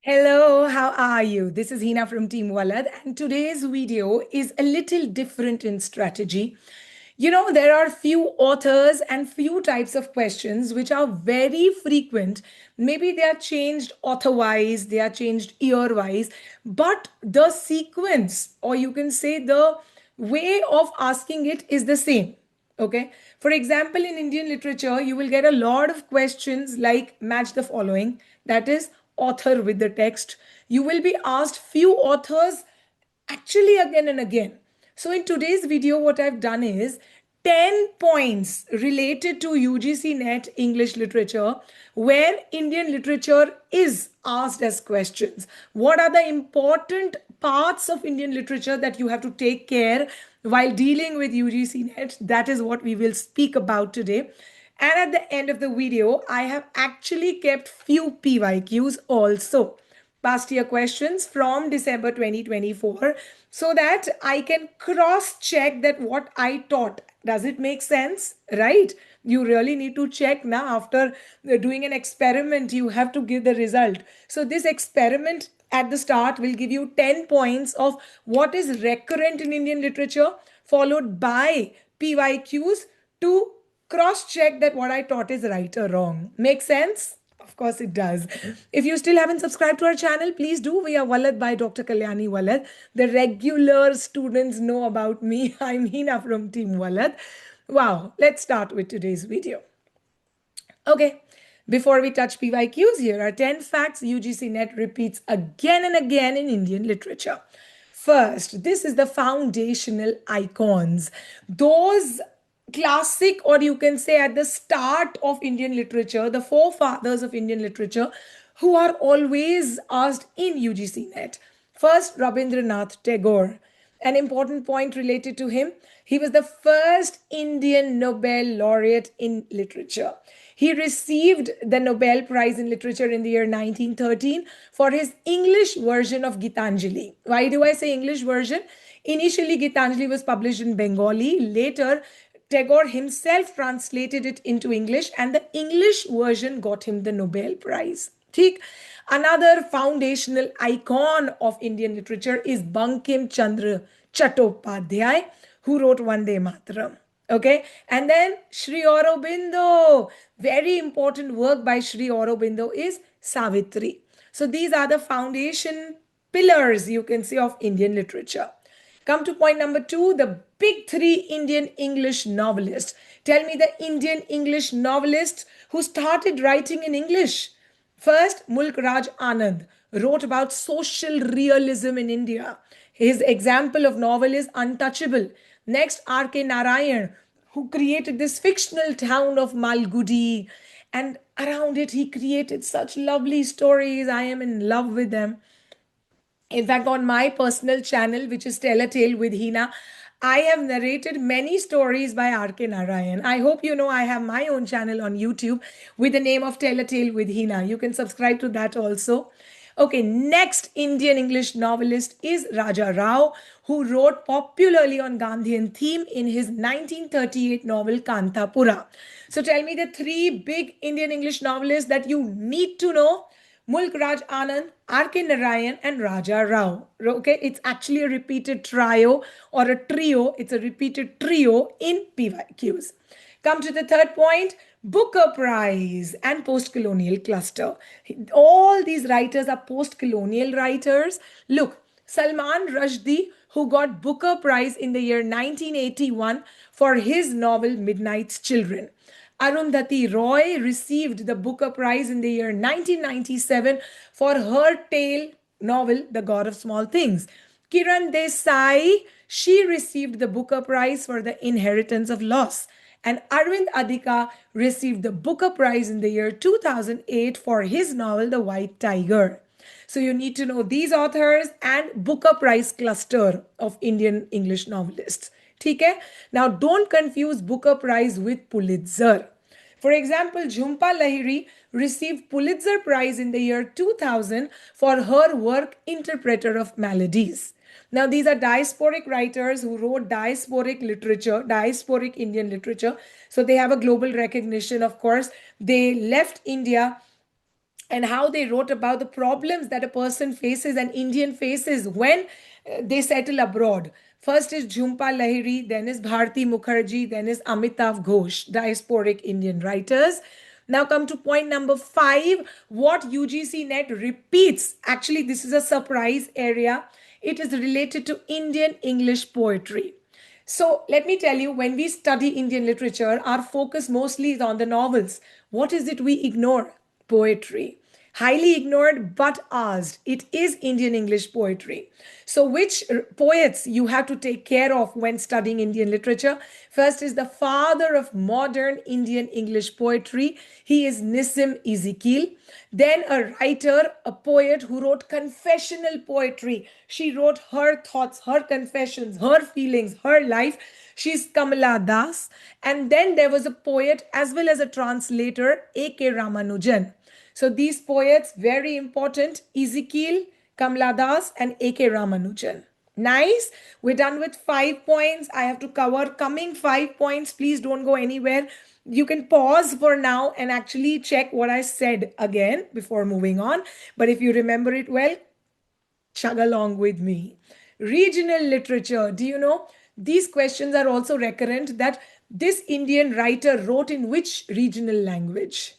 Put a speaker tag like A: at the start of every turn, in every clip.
A: Hello, how are you? This is Hina from Team Walad, and today's video is a little different in strategy. There are few authors and few types of questions which are very frequent. Maybe they are changed author-wise, they are changed year-wise, but the sequence, or you can say the way of asking it is the same. Okay. For example, in Indian literature, you will get a lot of questions like match the following. That is author with the text. You will be asked few authors actually again and again. So in today's video, what I've done is 10 points related to UGC NET English literature where Indian literature is asked as questions. What are the important parts of Indian literature that you have to take care while dealing with UGC NET? That is what we will speak about today. And at the end of the video, I have actually kept few PYQs also, past year questions from December 2024, so that I can cross check that what I taught, does it make sense, right? You really need to check now. After doing an experiment, you have to give the result. So this experiment at the start will give you 10 points of what is recurrent in Indian literature, followed by PYQs to cross check that what I taught is right or wrong. Make sense? Of course it does. If you still haven't subscribed to our channel, please do. We are Walad by Dr. Kalyani Walad. The regular students know about me. I'm Hina from Team Walad. Wow, let's start with today's video. Okay, before we touch PYQs, here are 10 facts UGC NET repeats again and again in Indian literature. First, this is the foundational icons. Those classic, or you can say at the start of Indian literature, the forefathers of Indian literature, who are always asked in UGC NET. First, Rabindranath Tagore. An important point related to him: he was the first Indian Nobel laureate in literature. He received the Nobel Prize in Literature in the year 1913 for his English version of Gitanjali. Why do I say English version? Initially, Gitanjali was published in Bengali. Later, Tagore himself translated it into English, and the English version got him the Nobel Prize. ठीक. Another foundational icon of Indian literature is Bankim Chandra Chattopadhyay, who wrote Vande Mataram. Okay, and then Sri Aurobindo, very important work by Sri Aurobindo is Savitri. So these are the foundation pillars, you can say, of Indian literature. Come to point number two, the big three Indian English novelists. Tell me the Indian English novelists who started writing in English. First, Mulk Raj Anand wrote about social realism in India. His example of novel is Untouchable. Next, R.K. Narayan, who created this fictional town of Malgudi, and around it he created such lovely stories. I am in love with them. In fact, on my personal channel, which is Tell a Tale with Hina, I have narrated many stories by R.K. Narayan. I hope you know I have my own channel on YouTube with the name of Tell a Tale with Hina. You can subscribe to that also. Okay, next Indian English novelist is Raja Rao, who wrote popularly on Gandhian theme in his 1938 novel Kantapura. So tell me the three big Indian English novelists that you need to know: Mulk Raj Anand, R.K. Narayan, and Raja Rao. Okay, it's actually a repeated trio or a trio. It's a repeated trio in PYQs. Come to the third point: Booker Prize and post-colonial cluster. All these writers are post-colonial writers. Look, Salman Rushdie, who got Booker Prize in the year 1981 for his novel Midnight's Children. Arundhati Roy received the Booker Prize in the year 1997 for her tale novel, The God of Small Things. Kiran Desai, she received the Booker Prize for The Inheritance of Loss. And Arvind Adhika received the Booker Prize in the year 2008 for his novel, The White Tiger. So you need to know these authors and Booker Prize cluster of Indian English novelists. Okay? Now don't confuse Booker Prize with Pulitzer. For example, Jhumpa Lahiri received Pulitzer Prize in the year 2000 for her work Interpreter of Maladies. Now, these are diasporic writers who wrote diasporic literature, diasporic Indian literature. So they have a global recognition, of course. They left India and how they wrote about the problems that a person faces, an Indian faces when they settle abroad. First is Jhumpa Lahiri, then is Bharti Mukherjee, then is Amitav Ghosh, diasporic Indian writers. Now come to point number 5, what UGC Net repeats. Actually, this is a surprise area. It is related to Indian English poetry. So let me tell you, when we study Indian literature, our focus mostly is on the novels. What is it we ignore? Poetry. Highly ignored but asked. It is Indian English poetry. So, which poets you have to take care of when studying Indian literature? First is the father of modern Indian English poetry. He is Nissim Ezekiel. Then a writer, a poet who wrote confessional poetry. She wrote her thoughts, her confessions, her feelings, her life. She's Kamala Das. And then there was a poet as well as a translator, A.K. Ramanujan. So these poets, very important, Ezekiel, Kamala Das, and A.K. Ramanujan. Nice. We're done with 5 points. I have to cover coming 5 points. Please don't go anywhere. You can pause for now and actually check what I said again before moving on. But if you remember it well, chug along with me. Regional literature. Do you know? These questions are also recurrent, that this Indian writer wrote in which regional language?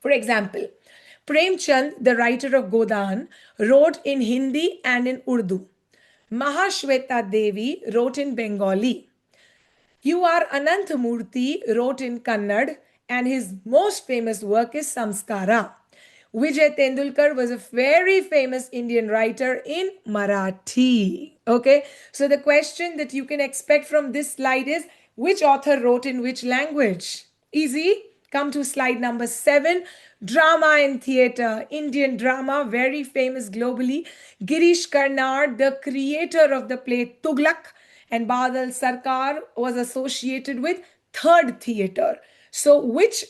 A: For example, Prem Chand, the writer of Godan, wrote in Hindi and in Urdu. Mahashweta Devi wrote in Bengali. U.R. Ananthamurthy wrote in Kannada, and his most famous work is Samskara. Vijay Tendulkar was a very famous Indian writer in Marathi. Okay, so the question that you can expect from this slide is, which author wrote in which language? Easy. Come to slide number 7. Drama and theater. Indian drama, very famous globally. Girish Karnad, the creator of the play Tughlaq, and Badal Sarkar was associated with Third Theatre. So which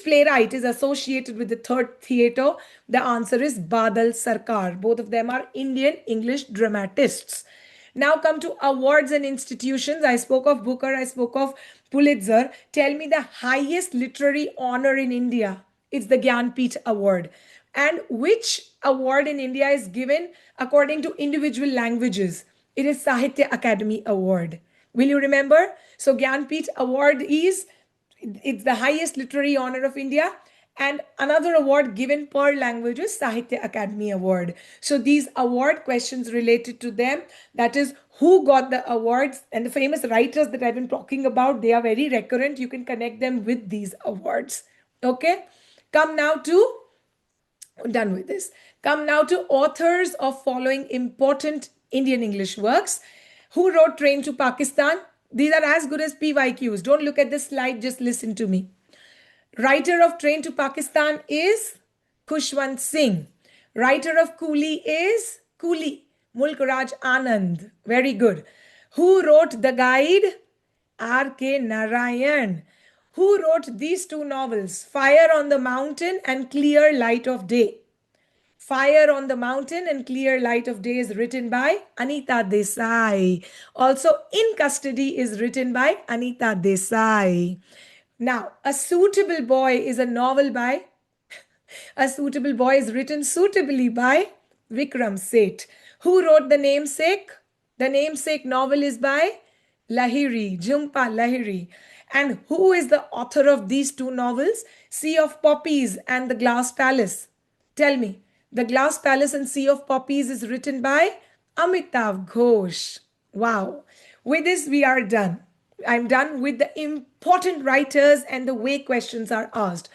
A: playwright is associated with the Third Theatre? The answer is Badal Sarkar. Both of them are Indian English dramatists. Now come to awards and institutions. I spoke of Booker, I spoke of Pulitzer. Tell me the highest literary honor in India. It's the Gyanpith Award. And which award in India is given according to individual languages? It is Sahitya Akademi Award. Will you remember? So Gyanpith Award it's the highest literary honor of India. And another award given per language is Sahitya Akademi Award. So these award questions related to them, that is who got the awards, and the famous writers that I've been talking about, they are very recurrent. You can connect them with these awards. Okay, come now to, done with this. Come now to authors of following important Indian English works. Who wrote Train to Pakistan? These are as good as PYQs. Don't look at the slide, just listen to me. Writer of Train to Pakistan is Khushwant Singh. Writer of Coolie is Coolie, Mulk Raj Anand. Very good. Who wrote The Guide? R.K. Narayan. Who wrote these two novels, Fire on the Mountain and Clear Light of Day? Fire on the Mountain and Clear Light of Day is written by Anita Desai. Also, In Custody is written by Anita Desai. Now, A Suitable Boy is a novel by, A Suitable Boy is written suitably by Vikram Seth. Who wrote The Namesake? The Namesake novel is by Lahiri, Jhumpa Lahiri. And who is the author of these two novels? Sea of Poppies and The Glass Palace. Tell me, The Glass Palace and Sea of Poppies is written by Amitav Ghosh. Wow. With this, we are done. I'm done with the important writers and the way questions are asked.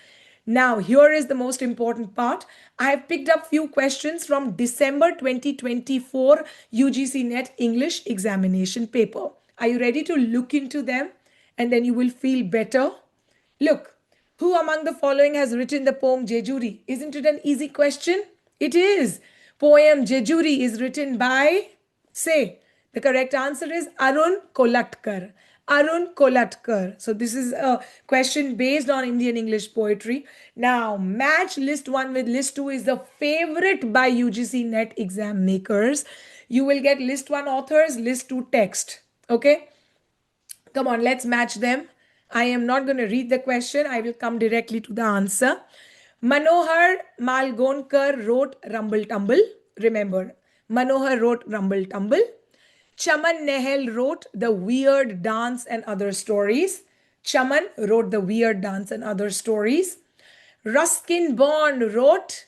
A: Now, here is the most important part. I have picked up few questions from December 2024 UGC NET English examination paper. Are you ready to look into them? And then you will feel better. Look, who among the following has written the poem Jejuri? Isn't it an easy question? It is. Poem Jejuri is written by, say, the correct answer is Arun Kolatkar. Arun Kolatkar. So this is a question based on Indian English poetry. Now, match list 1 with list 2 is the favorite by UGC NET exam makers. You will get list 1 authors, list 2 text. Okay? Come on, let's match them. I am not going to read the question. I will come directly to the answer. Manohar Malgonkar wrote Rumble Tumble. Remember, Manohar wrote Rumble Tumble. Chaman Nehel wrote The Weird Dance and Other Stories. Chaman wrote The Weird Dance and Other Stories. Ruskin Bond wrote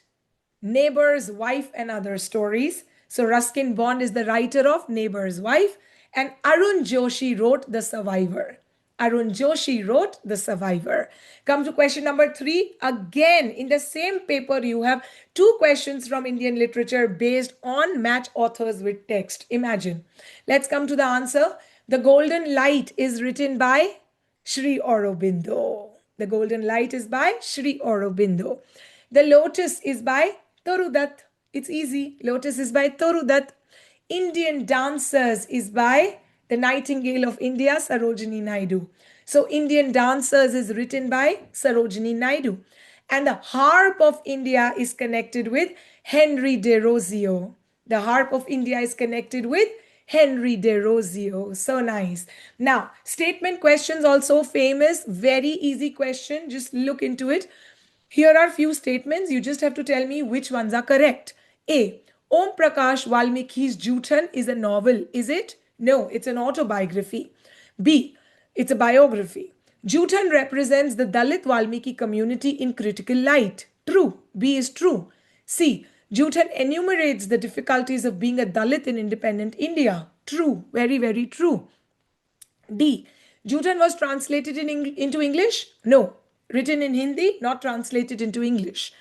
A: Neighbor's Wife and Other Stories. So Ruskin Bond is the writer of Neighbor's Wife. And Arun Joshi wrote The Survivor. Arun Joshi wrote The Survivor. Come to question number 3. Again, in the same paper, you have 2 questions from Indian literature based on match authors with text. Imagine. Let's come to the answer. The Golden Light is written by Sri Aurobindo. The Golden Light is by Sri Aurobindo. The Lotus is by Toru Dutt. It's easy. Lotus is by Toru Dutt. Indian Dancers is by the Nightingale of India, Sarojini Naidu. So Indian Dancers is written by Sarojini Naidu. And the Harp of India is connected with Henry Desrosiers. The Harp of India is connected with Henry Desrosiers. So nice. Now, statement questions also famous. Very easy question. Just look into it. Here are few statements. You just have to tell me which ones are correct. A. Om Prakash Valmiki's Juthan is a novel. Is it? No, it's an autobiography. B. It's a biography. Juthan represents the Dalit Valmiki community in critical light. True. B is true. C. Juthan enumerates the difficulties of being a Dalit in independent India. True. Very, very true. D. Juthan was translated into English? No. Written in Hindi, not translated into English.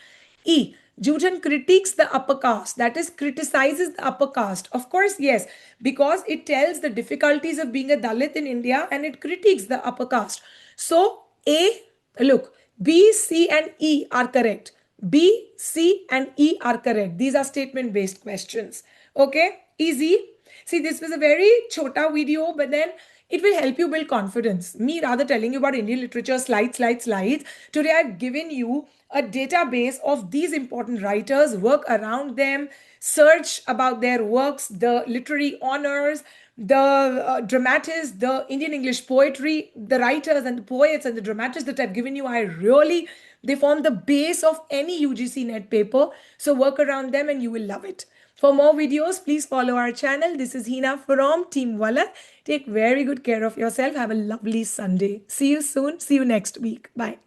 A: E. Juthan critiques the upper caste, that is, criticizes the upper caste. Of course, yes, because it tells the difficulties of being a Dalit in India and it critiques the upper caste. So, A, look, B, C, and E are correct. B, C, and E are correct. These are statement-based questions. Okay, easy. See, this was a very chota video, but then it will help you build confidence. Me rather telling you about Indian literature, slides. Today I've given you a database of these important writers, work around them, search about their works, the literary honors, the dramatists, the Indian English poetry, the writers and the poets and the dramatists that I've given you. They form the base of any UGC NET paper. So work around them and you will love it. For more videos, please follow our channel. This is Hina from Team Walad. Take very good care of yourself. Have a lovely Sunday. See you soon. See you next week. Bye.